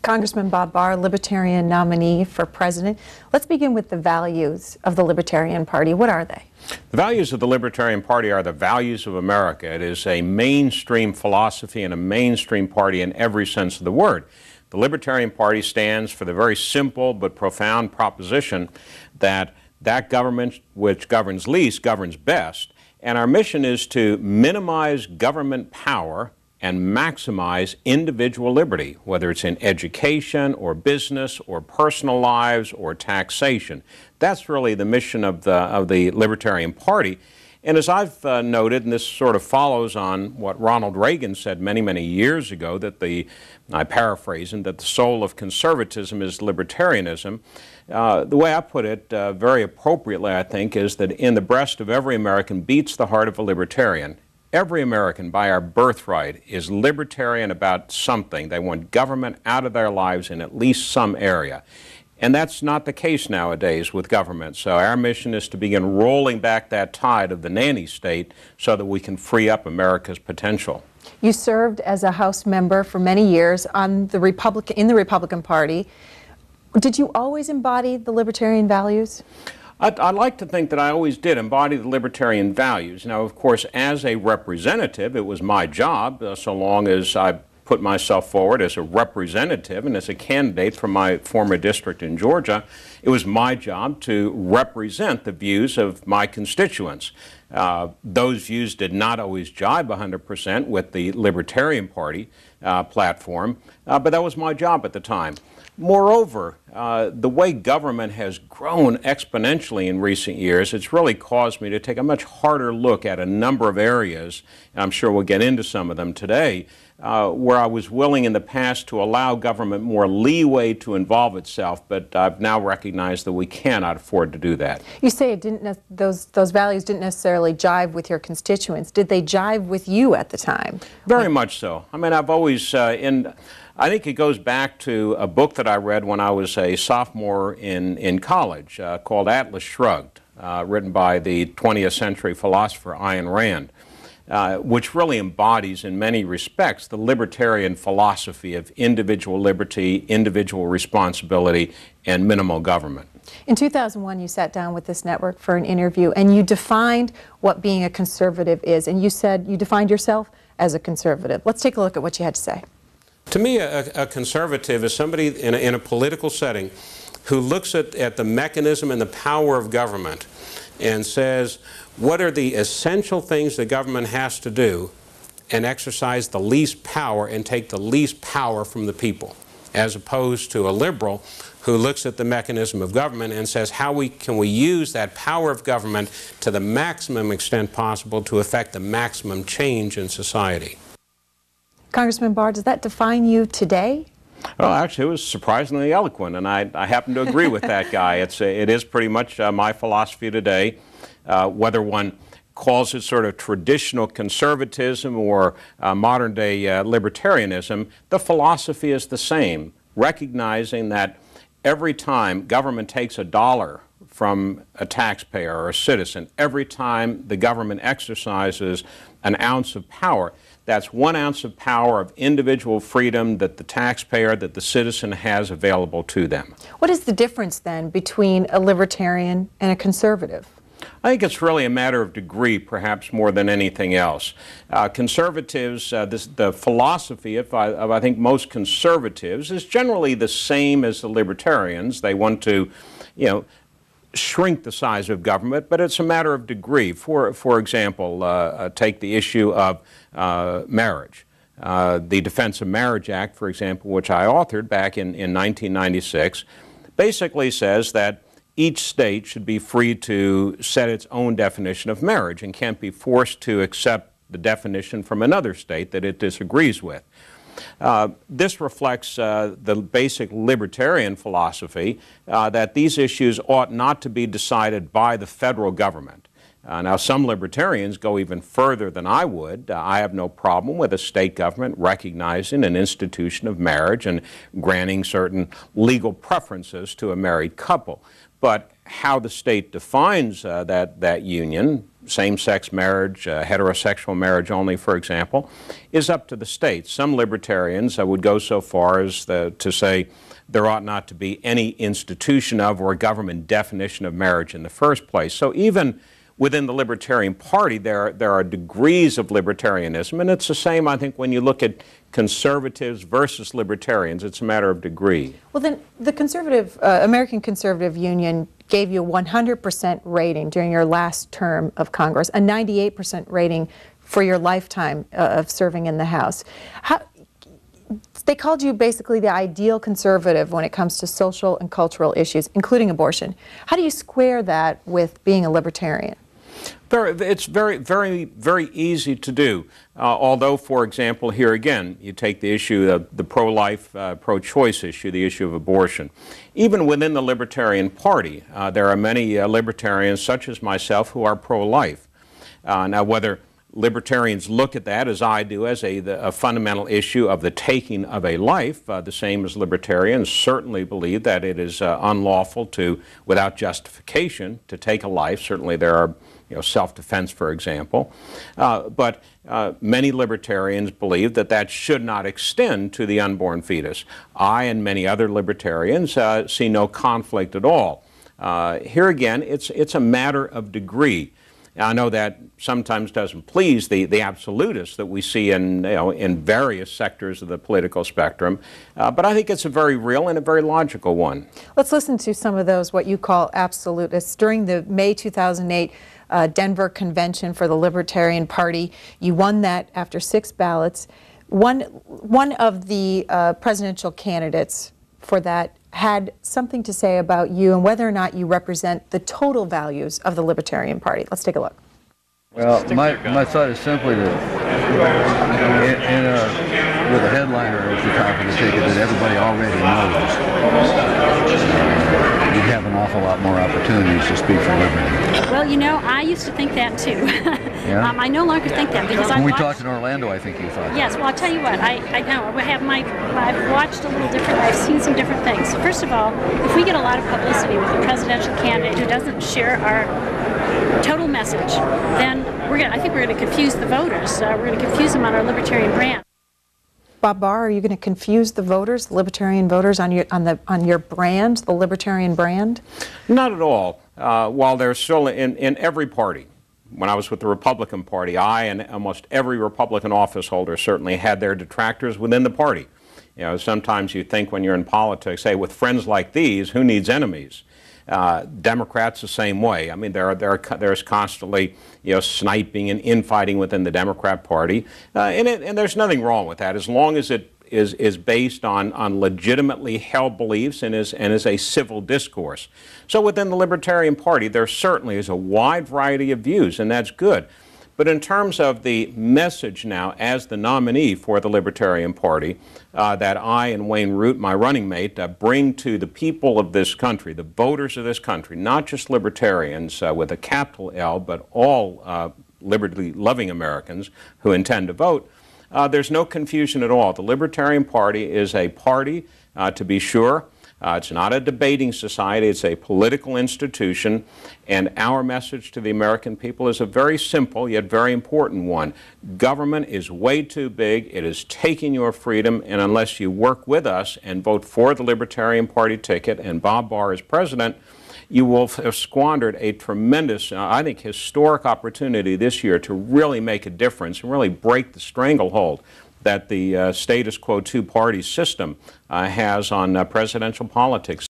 Congressman Bob Barr, Libertarian nominee for president. Let's begin with the values of the Libertarian Party. What are they? The values of the Libertarian Party are the values of America. It is a mainstream philosophy and a mainstream party in every sense of the word. The Libertarian Party stands for the very simple but profound proposition that government which governs least governs best, and our mission is to minimize government power and maximize individual liberty, whether it's in education or business or personal lives or taxation. That's really the mission of the Libertarian Party. And as I've noted, and this sort of follows on what Ronald Reagan said many, many years ago, that I paraphrase him, that the soul of conservatism is libertarianism. The way I put it very appropriately, I think, is that in the breast of every American beats the heart of a libertarian. Every American, by our birthright, is libertarian about something. They want government out of their lives in at least some area. And that's not the case nowadays with government. So our mission is to begin rolling back that tide of the nanny state so that we can free up America's potential. You served as a House member for many years in the Republican Party. Did you always embody the libertarian values? I'd like to think that I always did embody the libertarian values. Now, of course, as a representative, it was my job, so long as I put myself forward as a representative and as a candidate from my former district in Georgia, it was my job to represent the views of my constituents. Those views did not always jibe 100% with the Libertarian Party platform, but that was my job at the time. Moreover, the way government has grown exponentially in recent years, it's really caused me to take a much harder look at a number of areas, and I'm sure we'll get into some of them today, where I was willing in the past to allow government more leeway to involve itself, but I've now recognized that we cannot afford to do that. You say those values didn't necessarily jive with your constituents. Did they jive with you at the time? Very much so. I mean, I've always, I think it goes back to a book that I read when I was a sophomore in college called Atlas Shrugged, written by the 20th century philosopher Ayn Rand, which really embodies in many respects the libertarian philosophy of individual liberty, individual responsibility, and minimal government. In 2001, you sat down with this network for an interview, and you defined what being a conservative is, and you said you defined yourself as a conservative. Let's take a look at what you had to say. To me, a conservative is somebody in a political setting who looks at the mechanism and the power of government and says, what are the essential things the government has to do, and exercise the least power and take the least power from the people, as opposed to a liberal who looks at the mechanism of government and says, can we use that power of government to the maximum extent possible to effect the maximum change in society. Congressman Barr, does that define you today? Well, actually, it was surprisingly eloquent, and I happen to agree with that guy. It is pretty much my philosophy today. Whether one calls it sort of traditional conservatism or modern-day libertarianism, the philosophy is the same, recognizing that every time government takes a dollar from a taxpayer or a citizen, every time the government exercises an ounce of power, that's 1 ounce of power of individual freedom that the taxpayer, that the citizen has available to them. What is the difference then between a libertarian and a conservative? I think it's really a matter of degree, perhaps more than anything else. Conservatives, the philosophy of I think most conservatives is generally the same as the libertarians. They want to, shrink the size of government, but it's a matter of degree. For example, take the issue of marriage. The Defense of Marriage Act, for example, which I authored back in 1996, basically says that each state should be free to set its own definition of marriage and can't be forced to accept the definition from another state that it disagrees with. This reflects the basic libertarian philosophy that these issues ought not to be decided by the federal government. Now, some libertarians go even further than I would. I have no problem with a state government recognizing an institution of marriage and granting certain legal preferences to a married couple. But how the state defines that union, same-sex marriage, heterosexual marriage only, for example, is up to the state. Some libertarians would go so far as to say there ought not to be any institution of or government definition of marriage in the first place. So even within the Libertarian Party, there are degrees of libertarianism, and it's the same, I think, when you look at conservatives versus libertarians. It's a matter of degree. Well, then, the American Conservative Union gave you a 100% rating during your last term of Congress, a 98% rating for your lifetime of serving in the House. They called you basically the ideal conservative when it comes to social and cultural issues, including abortion. How do you square that with being a libertarian? It's very easy to do. Although, for example, here again, you take the issue of the pro-life, pro-choice issue, the issue of abortion. Even within the Libertarian Party, there are many libertarians, such as myself, who are pro-life. Now, whether libertarians look at that, as I do, as a fundamental issue of the taking of a life, the same as libertarians certainly believe that it is unlawful to, without justification, to take a life. Certainly there are, self-defense, for example. But many libertarians believe that that should not extend to the unborn fetus. I and many other libertarians see no conflict at all. Here again, it's a matter of degree. I know that sometimes doesn't please the absolutists that we see in various sectors of the political spectrum, but I think it's a very real and a very logical one. Let's listen to some of those, what you call absolutists. During the May 2008 Denver Convention for the Libertarian Party, you won that after 6 ballots. One of the presidential candidates for that had something to say about you and whether or not you represent the total values of the Libertarian Party. Let's take a look. Well, my thought is simply that with a headliner at the top of the ticket that everybody already knows, you'd have an awful lot more opportunities to speak for liberty. Well, I used to think that too. Yeah? I no longer think that because when we talked in Orlando, I think you thought Yes, well, I'll tell you what, I know. I've watched a little different, I've seen some different things. First of all, if we get a lot of publicity with a presidential candidate who doesn't share our total message, then I think we're going to confuse the voters. We're going to confuse them on our libertarian brand. Bob Barr, are you going to confuse the voters, libertarian voters, on your brand, the libertarian brand? Not at all. While there's still in every party, when I was with the Republican Party, I and almost every Republican office holder certainly had their detractors within the party. Sometimes you think when you're in politics, hey, with friends like these, who needs enemies? Democrats the same way. I mean, there's constantly sniping and infighting within the Democrat Party, and there's nothing wrong with that as long as it is based on legitimately held beliefs and is a civil discourse. So within the Libertarian Party, there certainly is a wide variety of views, and that's good. But in terms of the message now as the nominee for the Libertarian Party that I and Wayne Root, my running mate, bring to the people of this country, the voters of this country, not just libertarians with a capital L, but all liberty-loving Americans who intend to vote, there's no confusion at all. The Libertarian Party is a party, to be sure. It's not a debating society, it's a political institution, and our message to the American people is a very simple yet very important one. Government is way too big, it is taking your freedom, and unless you work with us and vote for the Libertarian Party ticket and Bob Barr as president, you will have squandered a tremendous, I think, historic opportunity this year to really make a difference and really break the stranglehold that the status quo two-party system has on presidential politics.